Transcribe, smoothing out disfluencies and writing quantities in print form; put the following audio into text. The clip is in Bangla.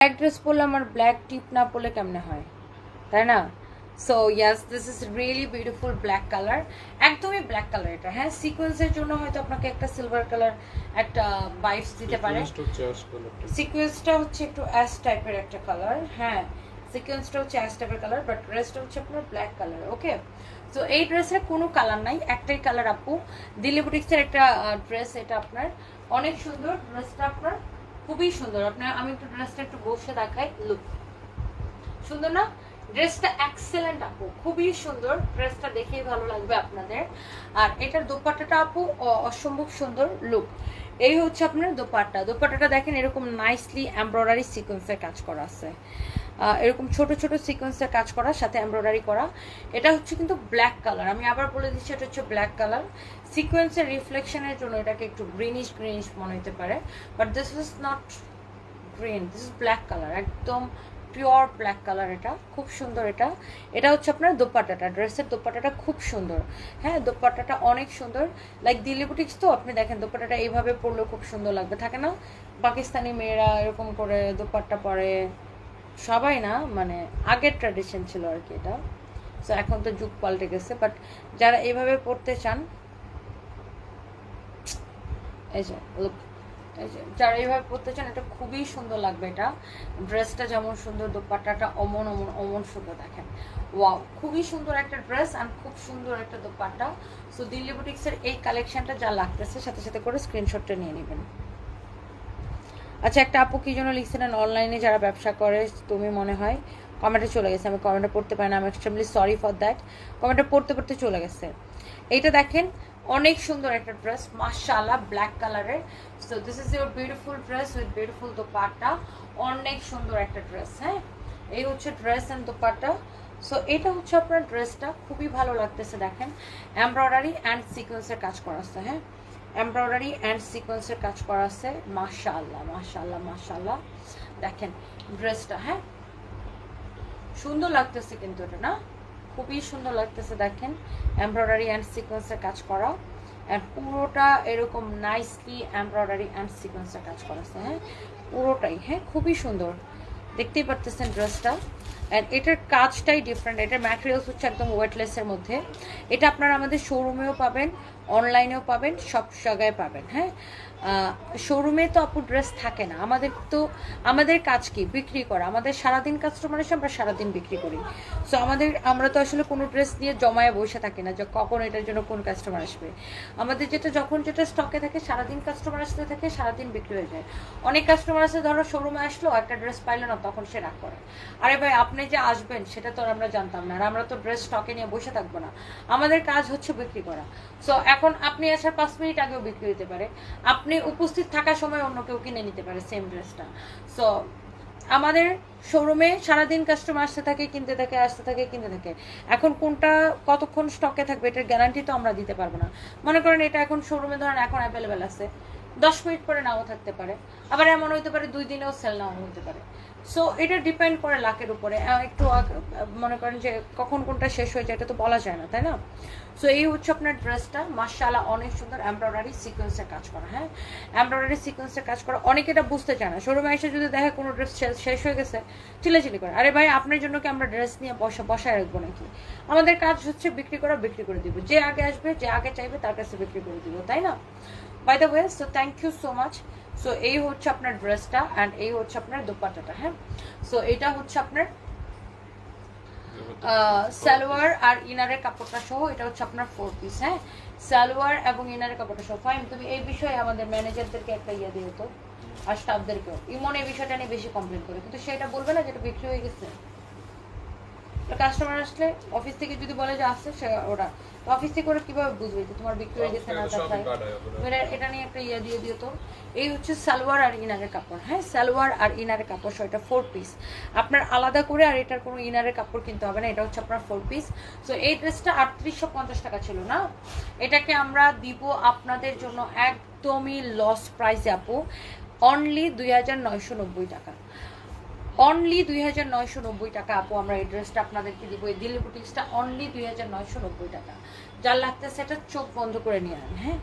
ব্ল্যাক ড্রেস পরলাম আর ব্ল্যাক টিপ না পরলে কেমনে হয়, তাই না? So yes, this is really beautiful black colour, একদমই ব্ল্যাক কালার এটা। হ্যাঁ, সিকোয়েন্সের জন্য হয়তো আপনাকে একটা সিলভার কালার একটা ভাইবস দিতে পারে। সিকোয়েন্সটা হচ্ছে একটু অ্যাশ টাইপের একটা কালার। হ্যাঁ, সিকোয়েন্সটা হচ্ছে অ্যাশ টাইপের কালার, বাট ড্রেসটা হচ্ছে আপনার ব্ল্যাক কালার। ওকে, তো এই ড্রেসের কোনো কালার নাই, একটাই কালার আপু। দিল্লি বুটিক্সের একটা ড্রেস, এটা আপনার অনেক সুন্দর। ড্রেসটা আপনার খুবই সুন্দর। আপনার আমি একটু ড্রেসটা একটু বসে দেখাই। লুক, সুন্দর না? ড্রেসটা এক্সেলেন্ট আপু, খুবই সুন্দর। ড্রেসটা দেখেই ভালো লাগবে আপনাদের। আর এটার দোপাট্টাটা আপু অসম্ভব সুন্দর। লুক, এই হচ্ছে আপনার দোপাট্টা। দোপাট্টাটা দেখেন, এরকম নাইসলি এমব্রয়ডারি সিকোয়েন্সের কাজ করা আছে, এরকম ছোট ছোট সিকোয়েন্সের কাজ করা, সাথে এমব্রয়ডারি করা। এটা হচ্ছে কিন্তু ব্ল্যাক কালার, আমি আবার বলে দিচ্ছি, এটা হচ্ছে ব্ল্যাক কালার। সিকোয়েন্সের রিফ্লেকশনের জন্য এটাকে একটু গ্রিনিশ গ্রিনিশ মনে হতে পারে, but this is not green, this is black colour, একদম পিওর ব্ল্যাক কালার। এটা খুব সুন্দর। এটা এটা হচ্ছে আপনার দোপাট্টাটা, ড্রেসের দোপাট্টাটা খুব সুন্দর। হ্যাঁ, দোপাট্টাটা অনেক সুন্দর, লাইক দিল্লি বুটিক্স। তো আপনি দেখেন দোপাট্টাটা এইভাবে পরলেও খুব সুন্দর লাগবে, থাকে না? পাকিস্তানি মেয়েরা এরকম করে দোপাট্টা পরে, সবাই না, মানে আগের ট্র্যাডিশন ছিল আর কি এটা। সো এখন তো যুগ পাল্টে গেছে, বাট যারা এইভাবে পড়তে চান, এই যে যারা এইভাবে পড়তে চান, এটা খুবই সুন্দর লাগবে। এটা ড্রেসটা যেমন সুন্দর, দোপাট্টাটা অমন অমন অমন সুন্দর। দেখেন, ওয়াও, খুবই সুন্দর একটা ড্রেস আর খুব সুন্দর একটা দোপাট্টা। সো দিল্লি বুটিক্সের এই কালেকশনটা যা লাগতেছে, সাথে সাথে করে স্ক্রিনশটটা নিয়ে নেবেন। আচ্ছা, একটা আপু কি জন্য লিখছিলেন, অনলাইনে যারা ব্যবসা করে তুমি মনে হয়, কমেন্টে চলে গেছে। আমি কমেন্টে পড়তে পারি না, আমি এক্সট্রিমলি সরি ফর দ্যাট। কমেন্টে পড়তে পড়তে চলে গেছে। এইটা দেখেন, অনেক সুন্দর একটা ড্রেস, মাশাআল্লাহ, ব্ল্যাক কালারের। So this is your beautiful dress with beautiful dupatta. অনেক সুন্দর একটা ড্রেস। হ্যাঁ, এই হচ্ছে ড্রেস অ্যান্ড দোপাট্টা। সো এটা হচ্ছে আপনার ড্রেসটা, খুবই ভালো লাগতেছে। দেখেন, এমব্রয়ডারি অ্যান্ড সিকোয়েন্সের কাজ করা আছে। হ্যাঁ, এমব্রয়ডারি অ্যান্ড সিকোয়েন্সের কাজ করা আছে। মাশাআল্লাহ মাশাআল্লাহ মাশাআল্লাহ। দেখেন ড্রেসটা, হ্যাঁ, সুন্দর লাগতেছে কিন্তু, এটা না, খুবই সুন্দর লাগতেছে। দেখেন, এমব্রয়ডারি অ্যান্ড সিকোয়েন্সের কাজ করা, অ্যান্ড পুরোটা এরকম নাইসলি এমব্রয়ডারি অ্যান্ড সিকোয়েন্সের কাজ করা আছে। হ্যাঁ, পুরোটাই, হ্যাঁ, খুবই সুন্দর, দেখতেই পারতেছেন ড্রেসটা। অ্যান্ড এটার কাজটাই ডিফারেন্ট। এটার ম্যাটেরিয়ালস হচ্ছে একদম ওয়েটলেসের মধ্যে। এটা আপনারা আমাদের শোরুমেও পাবেন, অনলাইনেও পাবেন, সব জায়গায় পাবেন। হ্যাঁ, শোরুমে তো আপু ড্রেস থাকে না, আমাদের কাজ কি বিক্রি করা, আমাদের সারাদিন কাস্টমার এসে আমরা সারাদিন বিক্রি করি। সো আমরা তো আসলে কোনো ড্রেস নিয়ে জমায়ে বসে থাকি না যে কখন এটার জন্য কোন কাস্টমার আসবে। আমাদের যখন যেটা স্টকে থাকে, সারাদিন কাস্টমার আসতে থাকে, সারাদিন বিক্রি হয়ে যায়। অনেক কাস্টমার আছে, ধরো শোরুমে আসলো, একটা ড্রেস পাইলো না, তখন সে রাগ করে, আরে ভাই আপনি যে আসবেন সেটা তো আমরা জানতাম না, আর আমরা তো ড্রেস স্টকে নিয়ে বসে থাকবো না। আমাদের কাজ হচ্ছে বিক্রি করা। সো এখন আপনি আসার 5 মিনিট আগেও বিক্রি হতে পারে, আপনি উপস্থিত থাকার সময় অন্য কেউ কিনে নিতে পারে সেম ড্রেসটা। সো আমাদের শোরুমে সারাদিন কাস্টমার আসতে থাকে, কিনতে থাকে, আসতে থাকে, কিনতে থাকে। এখন কোনটা কতক্ষণ স্টকে থাকবে এটার গ্যারান্টি তো আমরা দিতে পারবো না। মনে করেন এটা এখন শোরুমে ধরেন এখন অ্যাভেলেবেল আছে, 10 মিনিট পরে নাও থাকতে পারে, আবার এমন হইতে পারে 2 দিনেও সেল নাও হতে পারে। সো এটা ডিপেন্ড করে লাকের উপরে। একটু মনে করেন যে কখন কোনটা শেষ হয়ে যায় এটা তো বলা যায় না, তাই না? সো এই হচ্ছে আপনার ড্রেসটা, মাশাআল্লাহ, অনেক সুন্দর এমব্রয়ডারি সিকোয়েন্সের কাজ করা। হ্যাঁ, এমব্রয়ডারি সিকোয়েন্সের কাজ করা। অনেকে এটা বুঝতে চায় না, শোরুমে এসে যদি দেখে কোনো ড্রেস শেষ হয়ে গেছে, চিল্লাচিল্লি করে, আরে ভাই আপনার জন্য কি আমরা ড্রেস নিয়ে বসায় রাখবো নাকি? আমাদের কাজ হচ্ছে বিক্রি করা, বিক্রি করে দিব। যে আগে আসবে, যে আগে চাইবে তার কাছে বিক্রি করে দিব, তাই না? By the way, so thank you so much. So এই হচ্ছে আপনার ড্রেসটা, অ্যান্ড এই হচ্ছে আপনার দোপাট্টাটা। হ্যাঁ, সো এটা হচ্ছে আপনার সালোয়ার আর ইনারের কাপড়টা সহ, এটা হচ্ছে আপনার 4 পিস। হ্যাঁ, সালোয়ার এবং ইনারের কাপড়টা সহ। ফাইন, তুমি এই বিষয়ে আমাদের ম্যানেজারদেরকে একটা ইয়ে দিও তো, আর স্টাফদেরকেও। ইমন এই বিষয়টা নিয়ে বেশি কমপ্লেন করে, কিন্তু সেটা বলবে না যেটা বিক্রি হয়ে গেছে। কাস্টমার আসলে অফিস থেকে যদি বলে যে আসছে, সে ওরা অফিস থেকে ওরা কিভাবে বুঝবে যে তোমার বিক্রি হয়ে গেছে না? এটা নিয়ে একটা ইয়ে দিয়ে দিও তো। এই হচ্ছে সালোয়ার আর ইনারের কাপড়। হ্যাঁ, সালোয়ার আর ইনারের কাপড় সহ এটা 4 পিস। আপনার আলাদা করে আর এটার কোনো ইনারের কাপড় কিনতে হবে না, এটা হচ্ছে আপনার 4 পিস। সো এই ড্রেসটা 3850 টাকা ছিল না, এটাকে আমরা দিব আপনাদের জন্য একদমই লস প্রাইসে আপু, অনলি 2990 টাকা। অনলি 2990 টাকা আপু, আমরা এই ড্রেসটা আপনাদেরকে দিব। এই দিল্লি বুটিক্সটা অনলি 2990 টাকা। যার লাগতেছে এটা চোখ বন্ধ করে নিয়ে আনেন। হ্যাঁ,